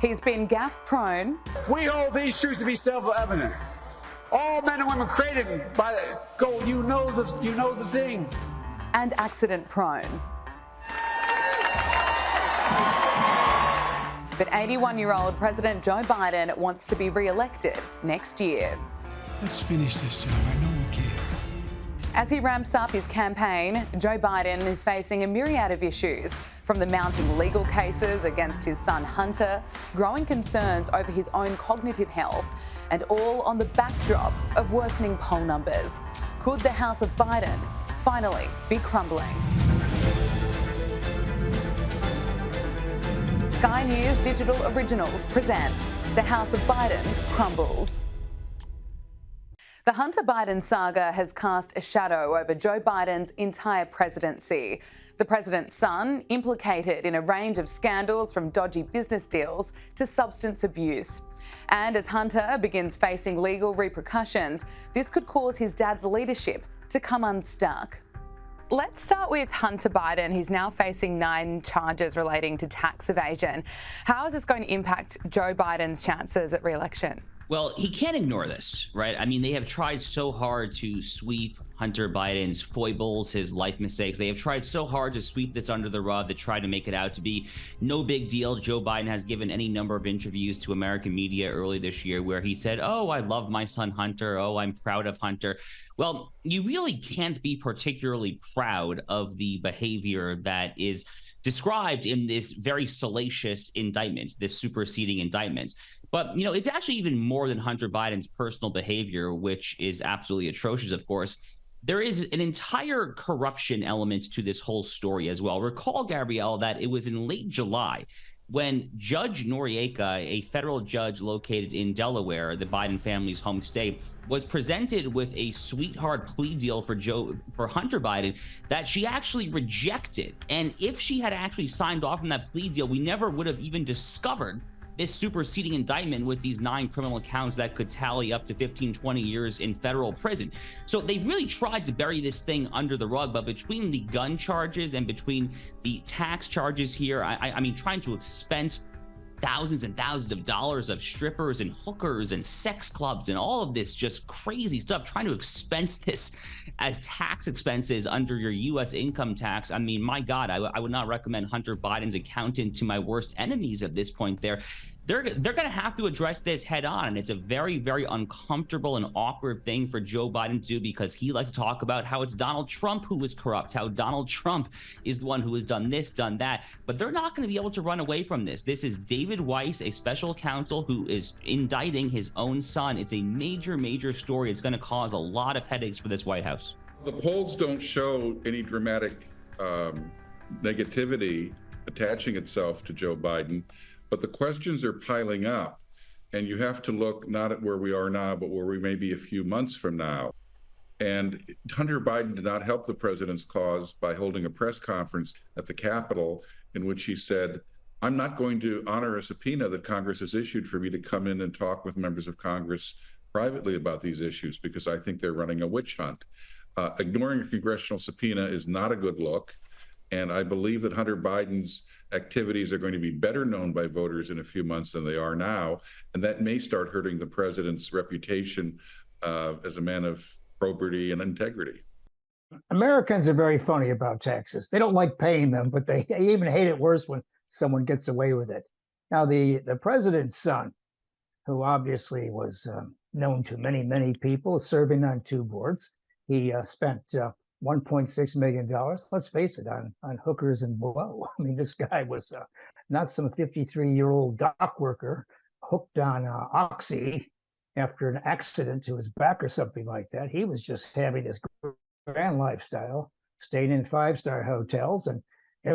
He's been gaffe-prone. We hold these truths to be self-evident. All men and women created by God. You know the thing. And accident-prone. But 81-year-old President Joe Biden wants to be re-elected next year. Let's finish this, John. I know we can. As he ramps up his campaign, Joe Biden is facing a myriad of issues, from the mounting legal cases against his son Hunter, growing concerns over his own cognitive health, and all on the backdrop of worsening poll numbers. Could the House of Biden finally be crumbling? Sky News Digital Originals presents The House of Biden Crumbles. The Hunter Biden saga has cast a shadow over Joe Biden's entire presidency. The president's son implicated in a range of scandals, from dodgy business deals to substance abuse. And as Hunter begins facing legal repercussions, this could cause his dad's leadership to come unstuck. Let's start with Hunter Biden. He's now facing 9 charges relating to tax evasion. How is this going to impact Joe Biden's chances at re-election? Well, he can't ignore this, right? I mean, they have tried so hard to sweep Hunter Biden's foibles, his life mistakes. They have tried so hard to sweep this under the rug, to try to make it out to be no big deal. Joe Biden has given any number of interviews to American media early this year where he said, "Oh, I love my son Hunter. Oh, I'm proud of Hunter." Well, you really can't be particularly proud of the behavior that is described in this very salacious indictment, this superseding indictment. But, you know, it's actually even more than Hunter Biden's personal behavior, which is absolutely atrocious, of course. There is an entire corruption element to this whole story as well. Recall, Gabrielle, that it was in late July when Judge Noriega, a federal judge located in Delaware, the Biden family's home state, was presented with a sweetheart plea deal for Hunter Biden that she actually rejected. And if she had actually signed off on that plea deal, we never would have even discovered this superseding indictment with these 9 criminal counts that could tally up to 15, 20 years in federal prison. So they've really tried to bury this thing under the rug, but between the gun charges and between the tax charges here, I mean, trying to expense thousands and thousands of dollars of strippers and hookers and sex clubs and all of this just crazy stuff, trying to expense this as tax expenses under your U.S. income tax. I mean, my God, I would not recommend Hunter Biden's accountant to my worst enemies at this point there. They're going to have to address this head on. And it's a very, very uncomfortable and awkward thing for Joe Biden to do, because he likes to talk about how it's Donald Trump who is corrupt, how Donald Trump is the one who has done this, done that. But they're not going to be able to run away from this. This is David Weiss, a special counsel who is indicting his own son. It's a major, major story. It's going to cause a lot of headaches for this White House. The polls don't show any dramatic negativity attaching itself to Joe Biden. But the questions are piling up, and you have to look not at where we are now, but where we may be a few months from now. And Hunter Biden did not help the president's cause by holding a press conference at the Capitol in which he said, "I'm not going to honor a subpoena that Congress has issued for me to come in and talk with members of Congress privately about these issues, because I think they're running a witch hunt." Ignoring a congressional subpoena is not a good look. And I believe that Hunter Biden's activities are going to be better known by voters in a few months than they are now. And that may start hurting the president's reputation as a man of probity and integrity. Americans are very funny about taxes. They don't like paying them, but they even hate it worse when someone gets away with it. Now, the president's son, who obviously was known to many, many people, serving on 2 boards, he spent $1.6 million, let's face it, on hookers and blow. I mean, this guy was not some 53-year-old dock worker hooked on Oxy after an accident to his back or something like that. He was just having this grand lifestyle, staying in 5-star hotels, and a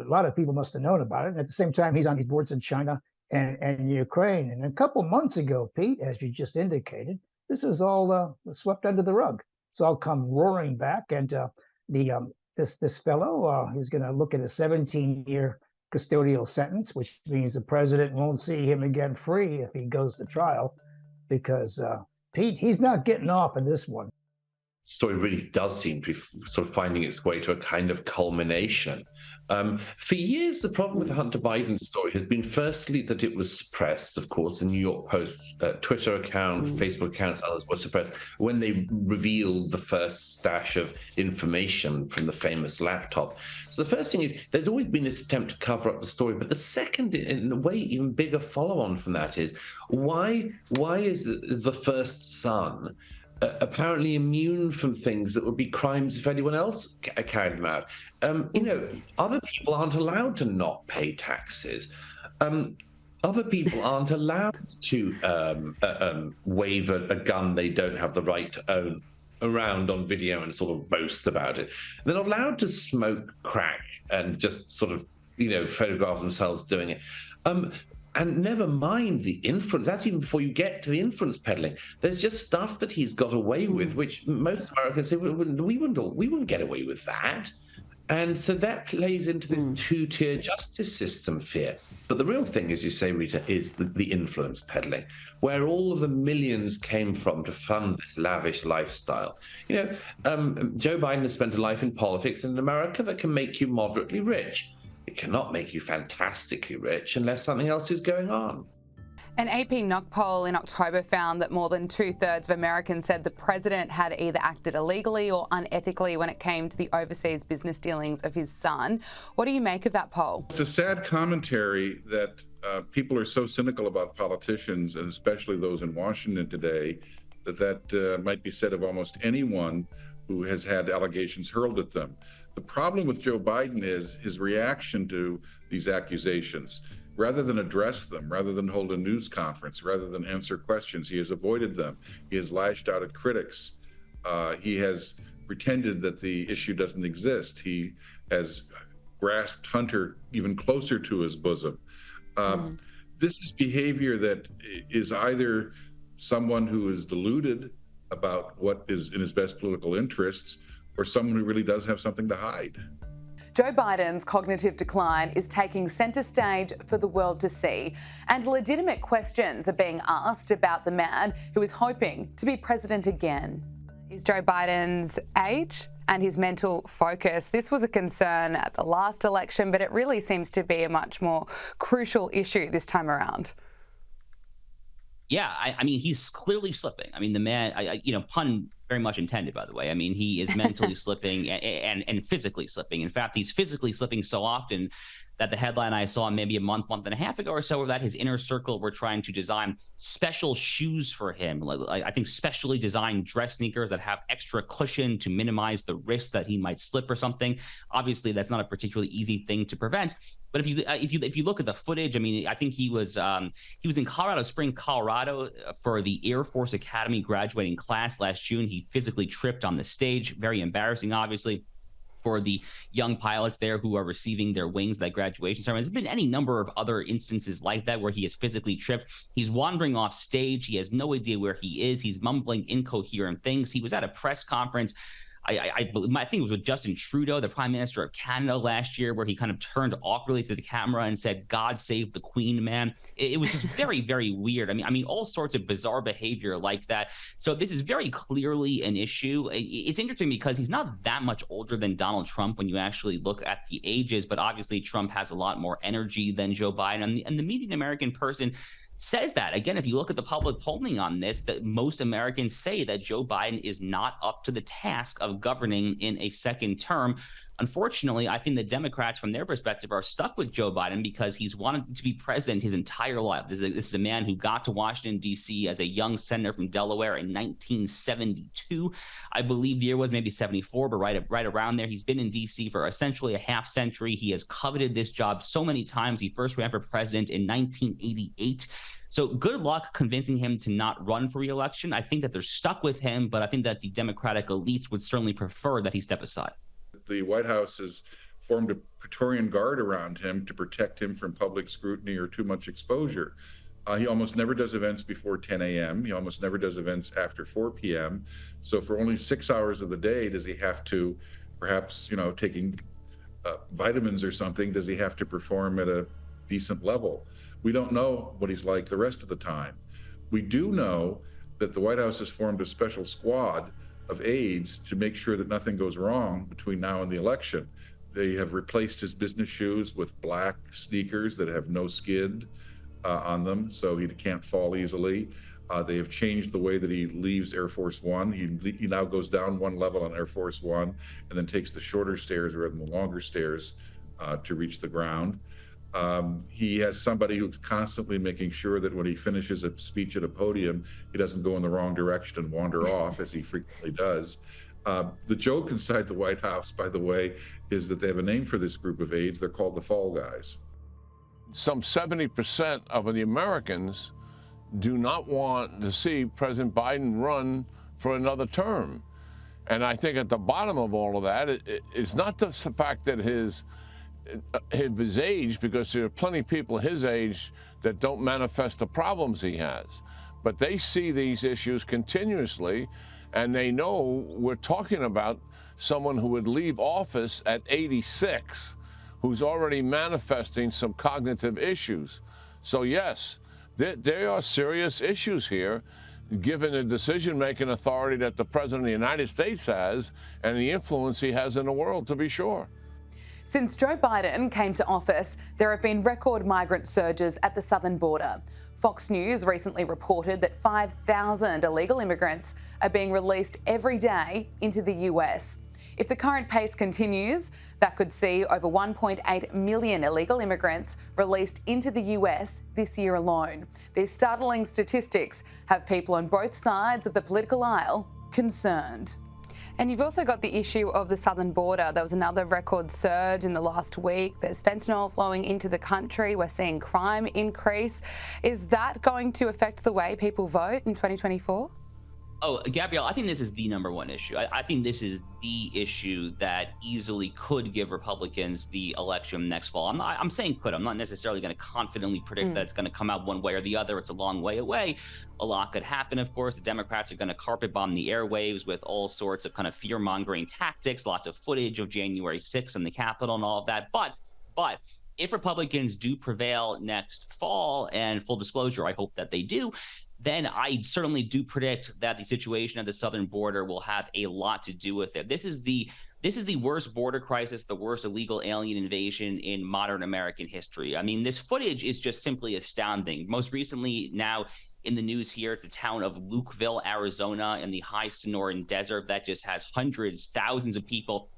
lot of people must have known about it. And at the same time, he's on these boards in China and Ukraine. And a couple months ago, Pete, as you just indicated, this was all swept under the rug. It's all come roaring back, and this fellow he's going to look at a 17-year custodial sentence, which means the president won't see him again free if he goes to trial, because Pete, he's not getting off in this one. story really does seem to be sort of finding its way to a kind of culmination. For years, the problem with the Hunter Biden story has been firstly that it was suppressed. Of course, the New York Post's Twitter account, Facebook accounts, others were suppressed when they revealed the first stash of information from the famous laptop. So the first thing is there's always been this attempt to cover up the story. But the second, in a way, even bigger follow-on from that is why is the first son apparently immune from things that would be crimes if anyone else carried them out? Other people aren't allowed to not pay taxes. Other people aren't allowed to wave a gun they don't have the right to own around on video and sort of boast about it. They're not allowed to smoke crack and just sort of, photograph themselves doing it. And never mind the influence. That's even before you get to the influence peddling. There's just stuff that he's got away with, which most Americans say, we wouldn't get away with that. And so that plays into this two-tier justice system fear. But the real thing, as you say, Rita, is the influence peddling, where all of the millions came from to fund this lavish lifestyle. Joe Biden has spent a life in politics in America that can make you moderately rich. It cannot make you fantastically rich unless something else is going on. An AP knock poll in October found that more than 2/3 of Americans said the president had either acted illegally or unethically when it came to the overseas business dealings of his son. What do you make of that poll? It's a sad commentary that people are so cynical about politicians, and especially those in Washington today, that might be said of almost anyone who has had allegations hurled at them. The problem with Joe Biden is his reaction to these accusations. Rather than address them, rather than hold a news conference, rather than answer questions, he has avoided them. He has lashed out at critics. He has pretended that the issue doesn't exist. He has grasped Hunter even closer to his bosom. This is behavior that is either someone who is deluded about what is in his best political interests, or someone who really does have something to hide. Joe Biden's cognitive decline is taking centre stage for the world to see, and legitimate questions are being asked about the man who is hoping to be president again. Is Joe Biden's age and his mental focus? This was a concern at the last election, but it really seems to be a much more crucial issue this time around. Yeah, I mean, he's clearly slipping. I mean, the man, pun very much intended, by the way. I mean, he is mentally slipping and physically slipping. In fact, he's physically slipping so often that the headline I saw maybe a month and a half ago or so, that his inner circle were trying to design special shoes for him. I think specially designed dress sneakers that have extra cushion to minimize the risk that he might slip or something. Obviously, that's not a particularly easy thing to prevent. But if you look at the footage, I mean, I think he was in Colorado Springs, Colorado, for the Air Force Academy graduating class last June. He physically tripped on the stage. Very embarrassing, obviously, for the young pilots there who are receiving their wings at that graduation ceremony. There's been any number of other instances like that where he has physically tripped. He's wandering off stage. He has no idea where he is. He's mumbling incoherent things. He was at a press conference, I think it was with Justin Trudeau, the Prime Minister of Canada, last year, where he kind of turned awkwardly to the camera and said, "God save the Queen, man." It was just very, very weird. I mean, all sorts of bizarre behavior like that. So this is very clearly an issue. It's interesting because he's not that much older than Donald Trump when you actually look at the ages, but obviously Trump has a lot more energy than Joe Biden. And the median American person says that. Again, if you look at the public polling on this, that most Americans say that Joe Biden is not up to the task of governing in a second term. Unfortunately, I think the Democrats, from their perspective, are stuck with Joe Biden because he's wanted to be president his entire life. This is a man who got to Washington, D.C. as a young senator from Delaware in 1972. I believe the year was maybe 74, but right around there. He's been in D.C. for essentially a half century. He has coveted this job so many times. He first ran for president in 1988. So good luck convincing him to not run for re-election. I think that they're stuck with him, but I think that the Democratic elites would certainly prefer that he step aside. The White House has formed a Praetorian Guard around him to protect him from public scrutiny or too much exposure. He almost never does events before 10 a.m. He almost never does events after 4 p.m. So for only 6 hours of the day does he have to, perhaps, taking vitamins or something, does he have to perform at a decent level? We don't know what he's like the rest of the time. We do know that the White House has formed a special squad of aides to make sure that nothing goes wrong between now and the election. They have replaced his business shoes with black sneakers that have no skid on them, so he can't fall easily. They have changed the way that he leaves Air Force One. He now goes down one level on Air Force One and then takes the shorter stairs rather than the longer stairs to reach the ground. He has somebody who's constantly making sure that when he finishes a speech at a podium, he doesn't go in the wrong direction and wander off, as he frequently does. The joke inside the White House, by the way, is that they have a name for this group of aides. They're called the Fall Guys. Some 70% of the Americans do not want to see President Biden run for another term. And I think at the bottom of all of that, it's not the fact that his age, because there are plenty of people his age that don't manifest the problems he has. But they see these issues continuously, and they know we're talking about someone who would leave office at 86, who's already manifesting some cognitive issues. So yes, there are serious issues here, given the decision-making authority that the President of the United States has and the influence he has in the world, to be sure. Since Joe Biden came to office, there have been record migrant surges at the southern border. Fox News recently reported that 5,000 illegal immigrants are being released every day into the US. If the current pace continues, that could see over 1.8 million illegal immigrants released into the US this year alone. These startling statistics have people on both sides of the political aisle concerned. And you've also got the issue of the southern border. There was another record surge in the last week. There's fentanyl flowing into the country. We're seeing crime increase. Is that going to affect the way people vote in 2024? Oh, Gabrielle, I think this is the number one issue. I think this is the issue that easily could give Republicans the election next fall. I'm saying could. I'm not necessarily going to confidently predict that it's going to come out one way or the other. It's a long way away. A lot could happen, of course. The Democrats are going to carpet bomb the airwaves with all sorts of kind of fear-mongering tactics, lots of footage of January 6th and the Capitol and all of that. But if Republicans do prevail next fall, and full disclosure, I hope that they do, then I certainly do predict that the situation at the southern border will have a lot to do with it. This is the worst border crisis, the worst illegal alien invasion in modern American history. I mean, this footage is just simply astounding. Most recently now in the news here, it's the town of Lukeville, Arizona, in the high Sonoran Desert that just has hundreds, thousands of people.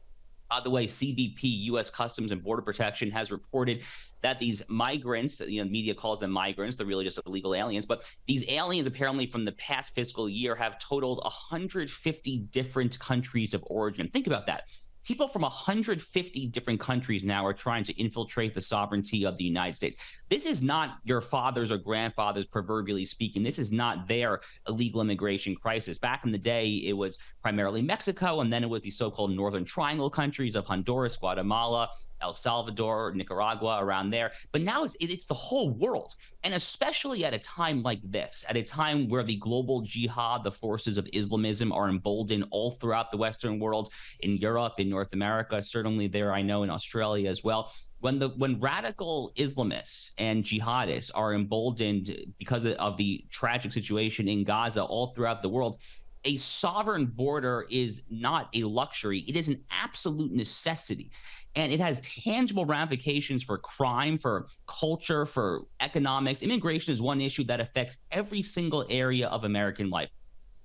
By the way, CBP, U.S. Customs and Border Protection, has reported that these migrants, the media calls them migrants, they're really just illegal aliens, but these aliens apparently from the past fiscal year have totaled 150 different countries of origin. Think about that. People from 150 different countries now are trying to infiltrate the sovereignty of the United States. This is not your fathers or grandfathers, proverbially speaking. This is not their illegal immigration crisis. Back in the day, it was primarily Mexico, and then it was the so-called Northern Triangle countries of Honduras, Guatemala, El Salvador, Nicaragua, around there. But now it's the whole world. And especially at a time like this, at a time where the global jihad, the forces of Islamism, are emboldened all throughout the Western world, in Europe, in North America, certainly there, I know, in Australia as well. When radical Islamists and jihadists are emboldened because of the tragic situation in Gaza all throughout the world, a sovereign border is not a luxury. It is an absolute necessity. And it has tangible ramifications for crime, for culture, for economics. Immigration is one issue that affects every single area of American life.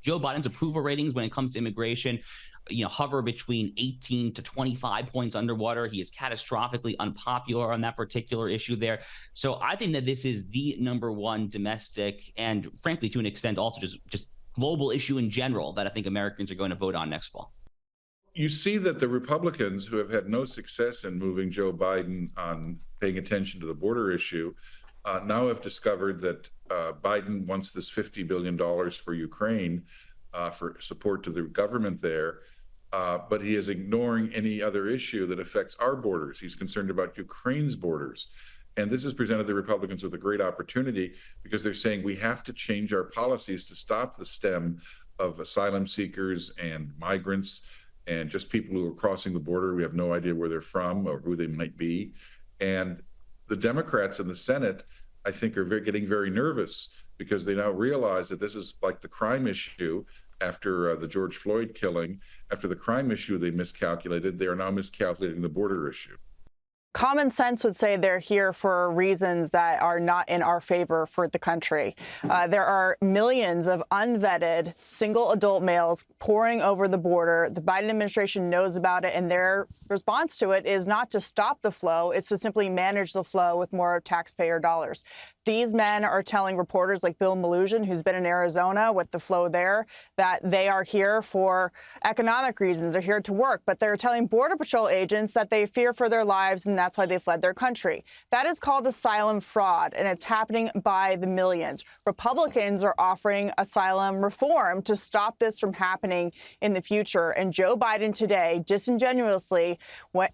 Joe Biden's approval ratings when it comes to immigration, hover between 18 to 25 points underwater. He is catastrophically unpopular on that particular issue there. So I think that this is the number one domestic and, frankly, to an extent, also just global issue in general that I think Americans are going to vote on next fall. You see that the Republicans, who have had no success in moving Joe Biden on paying attention to the border issue, now have discovered that Biden wants this $50 billion for Ukraine for support to the government there, but he is ignoring any other issue that affects our borders. He's concerned about Ukraine's borders. And this has presented the Republicans with a great opportunity because they're saying we have to change our policies to stop the stem of asylum seekers and migrants and just people who are crossing the border. We have no idea where they're from or who they might be. And the Democrats in the Senate, I think, are getting very nervous because they now realize that this is like the crime issue. after the George Floyd killing, after the crime issue they miscalculated, they are now miscalculating the border issue. Common sense would say they're here for reasons that are not in our favor for the country. There are millions of unvetted single adult males pouring over the border. The Biden administration knows about it, and their response to it is not to stop the flow, it's to simply manage the flow with more taxpayer dollars. These men are telling reporters like Bill Maluzhin, who's been in Arizona with the flow there, that they are here for economic reasons. They're here to work, but they're telling Border Patrol agents that they fear for their lives and that's why they fled their country. That is called asylum fraud, and it's happening by the millions. Republicans are offering asylum reform to stop this from happening in the future. And Joe Biden today, disingenuously,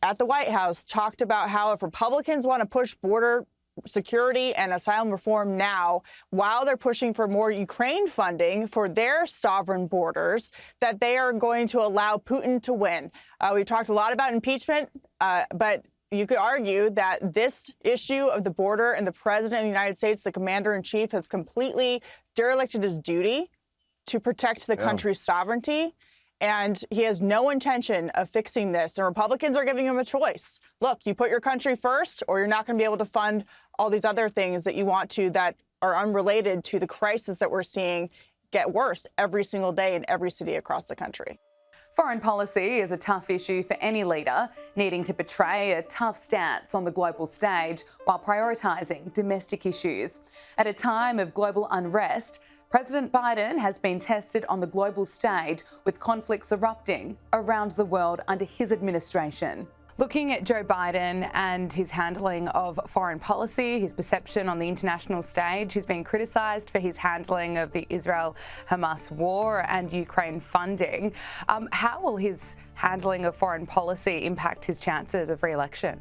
at the White House, talked about how if Republicans want to push border security and asylum reform now, while they're pushing for more Ukraine funding for their sovereign borders, that they are going to allow Putin to win. We've talked a lot about impeachment, but you could argue that this issue of the border and the president of the United States, the commander-in-chief, has completely derelicted his duty to protect the country's sovereignty. And he has no intention of fixing this. And Republicans are giving him a choice. Look, you put your country first, or you're not going to be able to fund all these other things that you want to that are unrelated to the crisis that we're seeing get worse every single day in every city across the country. Foreign policy is a tough issue for any leader, needing to portray a tough stance on the global stage while prioritising domestic issues. At a time of global unrest, President Biden has been tested on the global stage with conflicts erupting around the world under his administration. Looking at Joe Biden and his handling of foreign policy, his perception on the international stage, he's been criticised for his handling of the Israel-Hamas war and Ukraine funding. How will his handling of foreign policy impact his chances of re-election?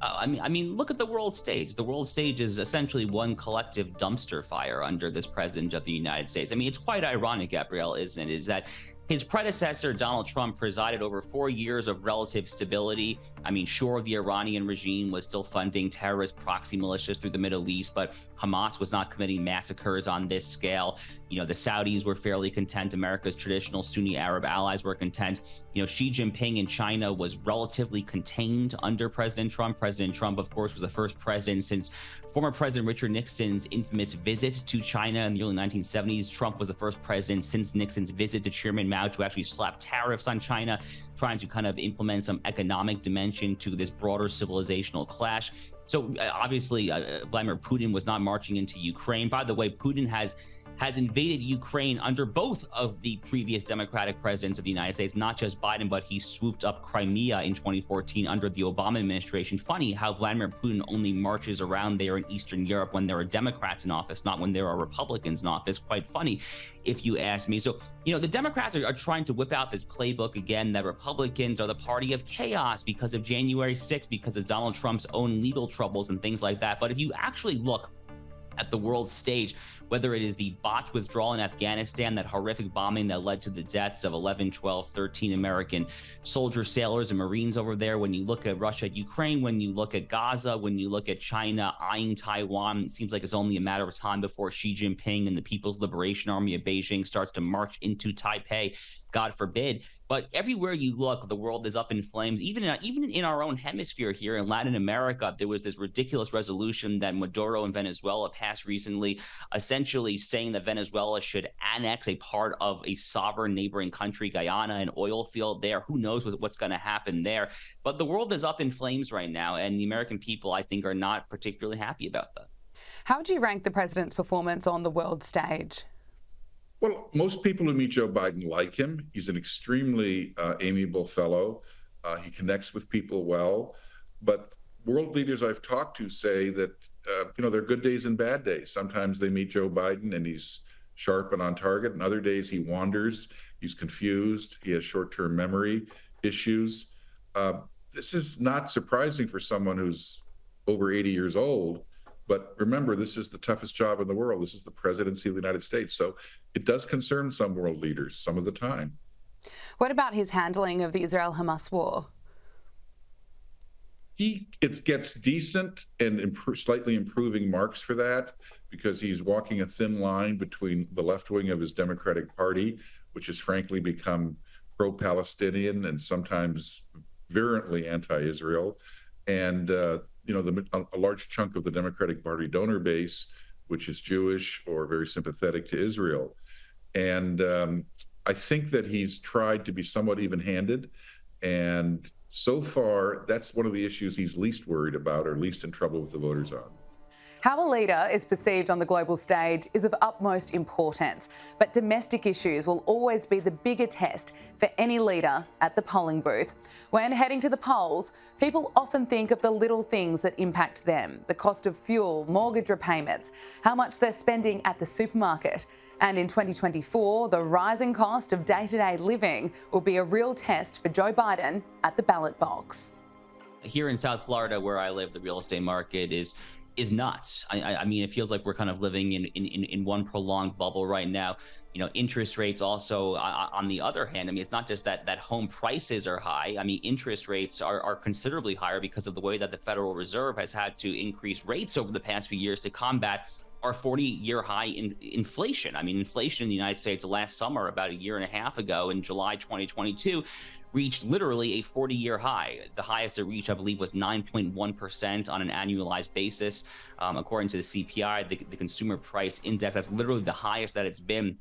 I mean, look at the world stage. The world stage is essentially one collective dumpster fire under this president of the United States. I mean, it's quite ironic, Gabrielle, isn't it? Is that his predecessor, Donald Trump, presided over 4 years of relative stability. I mean, sure, the Iranian regime was still funding terrorist proxy militias through the Middle East, but Hamas was not committing massacres on this scale. You know, the Saudis were fairly content. America's traditional Sunni Arab allies were content. You know, Xi Jinping in China was relatively contained under President Trump. President Trump, of course, was the first president since former President Richard Nixon's infamous visit to China in the early 1970s. Trump was the first president since Nixon's visit to Chairman Mao to actually slap tariffs on China, trying to kind of implement some economic dimension to this broader civilizational clash. So obviously, Vladimir Putin was not marching into Ukraine. By the way, Putin has invaded Ukraine under both of the previous Democratic presidents of the United States, not just Biden, but he swooped up Crimea in 2014 under the Obama administration. Funny how Vladimir Putin only marches around there in Eastern Europe when there are Democrats in office, not when there are Republicans in office. Quite funny, if you ask me. So, you know, the Democrats are trying to whip out this playbook again, that Republicans are the party of chaos because of January 6th, because of Donald Trump's own legal troubles and things like that. But if you actually look at the world stage, whether it is the botched withdrawal in Afghanistan, that horrific bombing that led to the deaths of 11, 12, 13 American soldiers, sailors, and Marines over there, when you look at Russia, Ukraine, when you look at Gaza, when you look at China eyeing Taiwan, it seems like it's only a matter of time before Xi Jinping and the People's Liberation Army of Beijing starts to march into Taipei, God forbid. But everywhere you look, the world is up in flames. Even in our own hemisphere here in Latin America, there was this ridiculous resolution that Maduro in Venezuela passed recently, essentially saying that Venezuela should annex a part of a sovereign neighboring country, Guyana, an oil field there. Who knows what's going to happen there? But the world is up in flames right now, and the American people, I think, are not particularly happy about that. How would you rank the president's performance on the world stage? Well, most people who meet Joe Biden like him. He's an extremely amiable fellow. He connects with people well. But world leaders I've talked to say that, there are good days and bad days. Sometimes they meet Joe Biden and he's sharp and on target, and other days he wanders, he's confused, he has short-term memory issues. This is not surprising for someone who's over 80 years old. But remember, this is the toughest job in the world. This is the presidency of the United States. So it does concern some world leaders some of the time. What about his handling of the Israel-Hamas war? It gets decent and slightly improving marks for that, because he's walking a thin line between the left wing of his Democratic Party, which has frankly become pro-Palestinian and sometimes virulently anti-Israel. And, a large chunk of the Democratic Party donor base, which is Jewish or very sympathetic to Israel. And I think that he's tried to be somewhat even-handed. And so far, that's one of the issues he's least worried about or least in trouble with the voters on. How a leader is perceived on the global stage is of utmost importance, but domestic issues will always be the bigger test for any leader at the polling booth. When heading to the polls, people often think of the little things that impact them: the cost of fuel, mortgage repayments, how much they're spending at the supermarket. And in 2024, the rising cost of day-to-day living will be a real test for Joe Biden at the ballot box. Here in South Florida, where I live, the real estate market is nuts. I mean, it feels like we're kind of living in one prolonged bubble right now. Interest rates also, on the other hand, I mean, it's not just that home prices are high. I mean, interest rates are considerably higher because of the way that the Federal Reserve has had to increase rates over the past few years to combat our 40-year high inflation. I mean, inflation in the United States last summer, about a year and a half ago, in July 2022, reached literally a 40-year high. The highest it reached, I believe, was 9.1% on an annualized basis. According to the CPI, the Consumer Price Index, that's literally the highest that it's been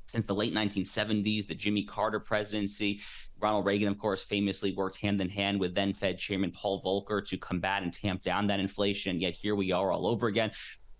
since the late 1970s, the Jimmy Carter presidency. Ronald Reagan, of course, famously worked hand in hand with then Fed Chairman Paul Volcker to combat and tamp down that inflation. Yet here we are all over again.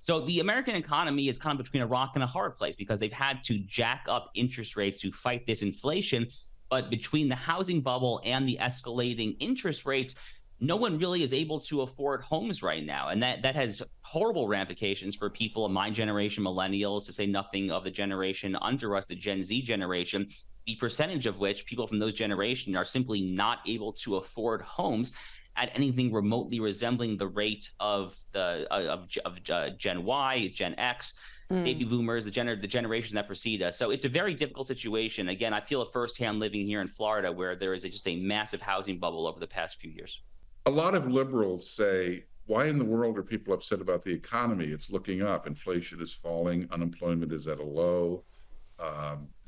So the American economy is kind of between a rock and a hard place because they've had to jack up interest rates to fight this inflation. But between the housing bubble and the escalating interest rates, no one really is able to afford homes right now. And that has horrible ramifications for people of my generation, millennials, to say nothing of the generation under us, the Gen Z generation, the percentage of which people from those generations are simply not able to afford homes at anything remotely resembling the rate of Gen Y, Gen X, baby boomers, the generation that precede us. So it's a very difficult situation. Again, I feel it firsthand living here in Florida, where there is just a massive housing bubble over the past few years. A lot of liberals say, why in the world are people upset about the economy? It's looking up. Inflation is falling. Unemployment is at a low.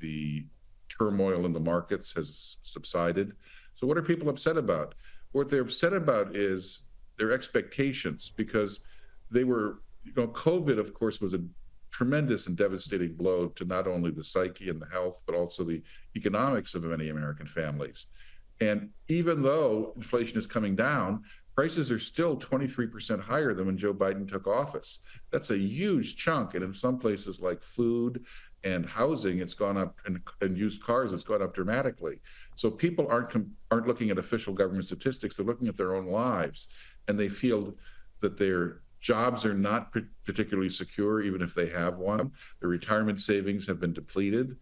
The turmoil in the markets has subsided. So what are people upset about? What they're upset about is their expectations, because they were, COVID, of course, was a tremendous and devastating blow to not only the psyche and the health, but also the economics of many American families. And even though inflation is coming down, prices are still 23% higher than when Joe Biden took office. That's a huge chunk. And in some places like food and housing, it's gone up, and used cars, it's gone up dramatically. So people aren't looking at official government statistics, they're looking at their own lives, and they feel that their jobs are not particularly secure, even if they have one. Their retirement savings have been depleted.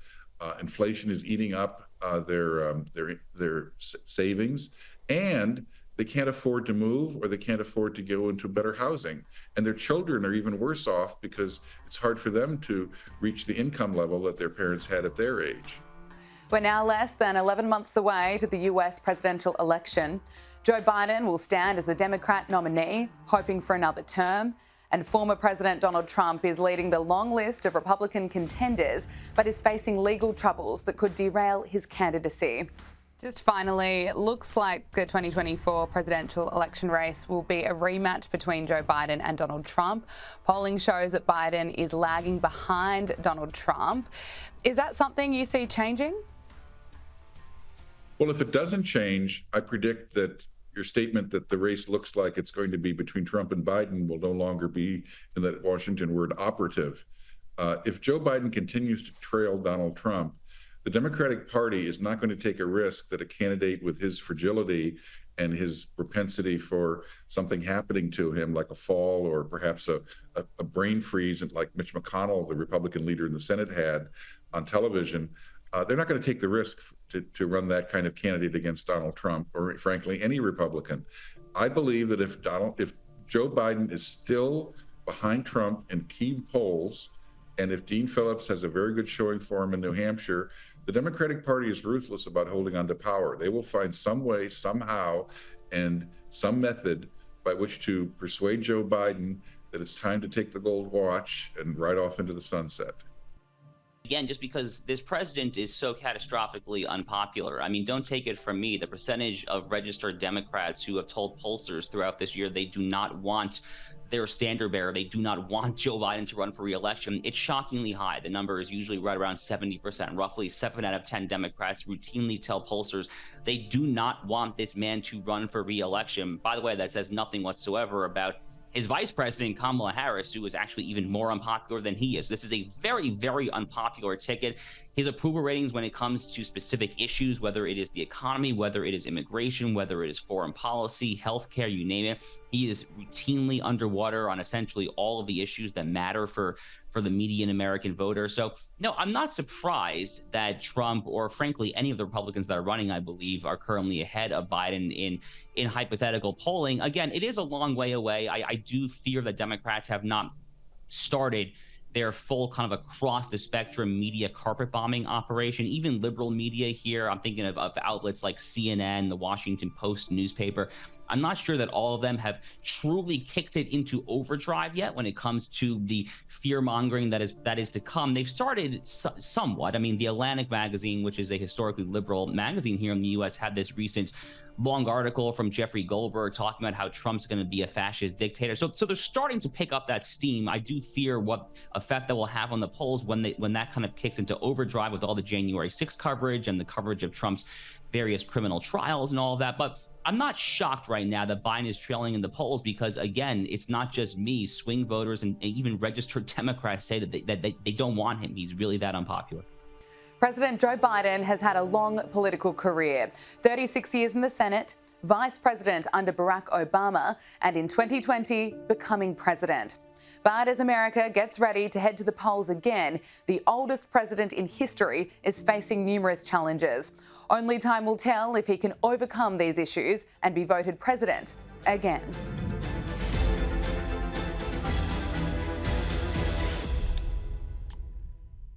Inflation is eating up their savings, and they can't afford to move, or they can't afford to go into better housing. And their children are even worse off because it's hard for them to reach the income level that their parents had at their age. We're now less than 11 months away to the US presidential election. Joe Biden will stand as the Democrat nominee, hoping for another term. And former President Donald Trump is leading the long list of Republican contenders, but is facing legal troubles that could derail his candidacy. Just finally, it looks like the 2024 presidential election race will be a rematch between Joe Biden and Donald Trump. Polling shows that Biden is lagging behind Donald Trump. Is that something you see changing? Well, if it doesn't change, I predict that your statement that the race looks like it's going to be between Trump and Biden will no longer be in that Washington word operative. If Joe Biden continues to trail Donald Trump, the Democratic Party is not going to take a risk that a candidate with his fragility and his propensity for something happening to him, like a fall or perhaps a brain freeze, like Mitch McConnell, the Republican leader in the Senate, had on television. They're not going to take the risk to run that kind of candidate against Donald Trump, or frankly, any Republican. I believe that if Joe Biden is still behind Trump in key polls, and if Dean Phillips has a very good showing for him in New Hampshire, the Democratic Party is ruthless about holding on to power. They will find some way, somehow, and some method by which to persuade Joe Biden that it's time to take the gold watch and ride off into the sunset. Again, just because this president is so catastrophically unpopular. I mean, don't take it from me. The percentage of registered Democrats who have told pollsters throughout this year they do not want their standard bearer, they do not want Joe Biden to run for re-election, it's shockingly high. The number is usually right around 70%. Roughly 7 out of 10 Democrats routinely tell pollsters they do not want this man to run for re-election. By the way, that says nothing whatsoever about his vice president, Kamala Harris, who is actually even more unpopular than he is. This is a very, very unpopular ticket. His approval ratings when it comes to specific issues, whether it is the economy, whether it is immigration, whether it is foreign policy, healthcare, you name it, he is routinely underwater on essentially all of the issues that matter for the median American voter. So, no, I'm not surprised that Trump, or frankly, any of the Republicans that are running, I believe, are currently ahead of Biden in hypothetical polling. Again, it is a long way away. I do fear that Democrats have not started their full kind of across the spectrum media carpet bombing operation. Even liberal media here, I'm thinking of outlets like CNN, the Washington Post newspaper. I'm not sure that all of them have truly kicked it into overdrive yet when it comes to the fear mongering that is to come. They've started somewhat. I mean, the Atlantic magazine, which is a historically liberal magazine here in the U.S., had this recent long article from Jeffrey Goldberg talking about how Trump's going to be a fascist dictator. So they're starting to pick up that steam. I do fear what effect that will have on the polls when that kind of kicks into overdrive with all the January 6th coverage and the coverage of Trump's various criminal trials and all of that. But I'm not shocked right now that Biden is trailing in the polls because, again, it's not just me. Swing voters and even registered Democrats say that they don't want him. He's really that unpopular. President Joe Biden has had a long political career, 36 years in the Senate, vice president under Barack Obama, and in 2020, becoming president. But as America gets ready to head to the polls again, the oldest president in history is facing numerous challenges. Only time will tell if he can overcome these issues and be voted president again.